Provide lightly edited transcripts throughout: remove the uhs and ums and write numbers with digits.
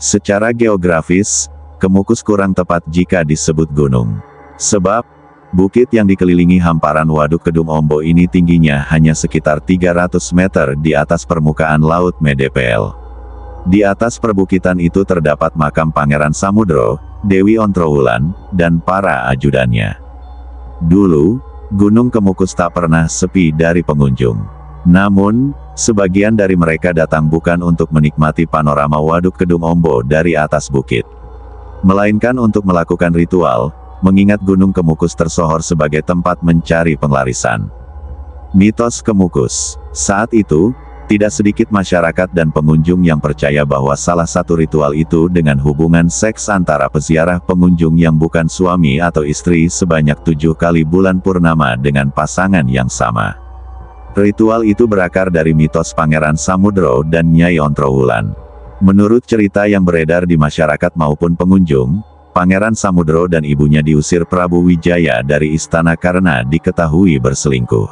Secara geografis, Kemukus kurang tepat jika disebut gunung. Sebab, bukit yang dikelilingi hamparan Waduk Kedung Ombo ini tingginya hanya sekitar 300 meter di atas permukaan laut Medepel. Di atas perbukitan itu terdapat makam Pangeran Samudro, Dewi Ontrowulan, dan para ajudannya. Dulu, Gunung Kemukus tak pernah sepi dari pengunjung. Namun, sebagian dari mereka datang bukan untuk menikmati panorama Waduk Kedung Ombo dari atas bukit, melainkan untuk melakukan ritual, mengingat Gunung Kemukus tersohor sebagai tempat mencari penglarisan. Mitos Kemukus. Saat itu, tidak sedikit masyarakat dan pengunjung yang percaya bahwa salah satu ritual itu dengan hubungan seks antara peziarah pengunjung yang bukan suami atau istri sebanyak 7 kali bulan purnama dengan pasangan yang sama. Ritual itu berakar dari mitos Pangeran Samudro dan Nyai Ontrowulan. Menurut cerita yang beredar di masyarakat maupun pengunjung, Pangeran Samudro dan ibunya diusir Prabu Wijaya dari istana karena diketahui berselingkuh.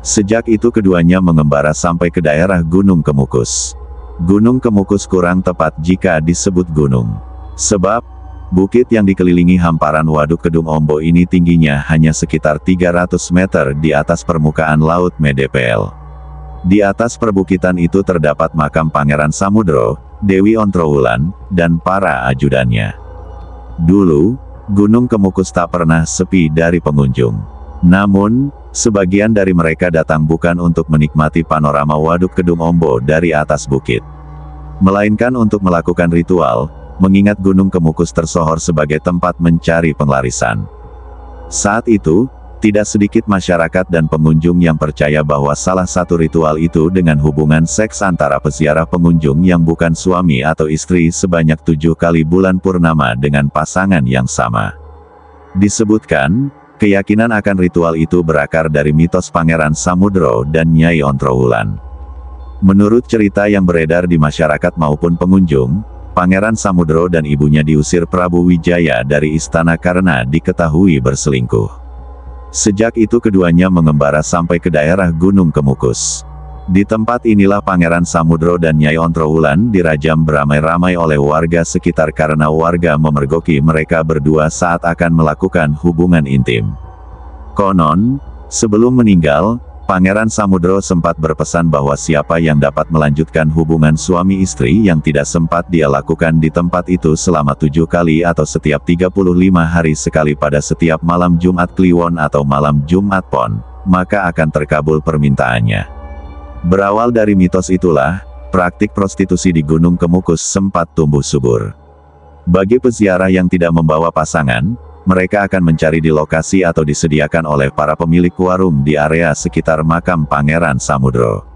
Sejak itu keduanya mengembara sampai ke daerah Gunung Kemukus. Gunung Kemukus kurang tepat jika disebut gunung. Sebab, bukit yang dikelilingi hamparan Waduk Kedung Ombo ini tingginya hanya sekitar 300 meter di atas permukaan laut Medepel. Di atas perbukitan itu terdapat makam Pangeran Samudro, Dewi Ontrowulan, dan para ajudannya. Dulu, Gunung Kemukus tak pernah sepi dari pengunjung. Namun, sebagian dari mereka datang bukan untuk menikmati panorama Waduk Kedung Ombo dari atas bukit, melainkan untuk melakukan ritual, mengingat Gunung Kemukus tersohor sebagai tempat mencari penglarisan. Saat itu, tidak sedikit masyarakat dan pengunjung yang percaya bahwa salah satu ritual itu dengan hubungan seks antara peziarah pengunjung yang bukan suami atau istri sebanyak 7 kali bulan purnama dengan pasangan yang sama. Disebutkan, keyakinan akan ritual itu berakar dari mitos Pangeran Samudro dan Nyai Ontrowulan. Menurut cerita yang beredar di masyarakat maupun pengunjung, Pangeran Samudro dan ibunya diusir Prabu Wijaya dari istana karena diketahui berselingkuh. Sejak itu keduanya mengembara sampai ke daerah Gunung Kemukus. Di tempat inilah Pangeran Samudro dan Nyai Ontrowulan dirajam beramai-ramai oleh warga sekitar karena warga memergoki mereka berdua saat akan melakukan hubungan intim. Konon, sebelum meninggal, Pangeran Samudro sempat berpesan bahwa siapa yang dapat melanjutkan hubungan suami istri yang tidak sempat dia lakukan di tempat itu selama 7 kali atau setiap 35 hari sekali pada setiap malam Jumat Kliwon atau malam Jumat Pon, maka akan terkabul permintaannya. Berawal dari mitos itulah, praktik prostitusi di Gunung Kemukus sempat tumbuh subur. Bagi peziarah yang tidak membawa pasangan, mereka akan mencari di lokasi atau disediakan oleh para pemilik warung di area sekitar makam Pangeran Samudro.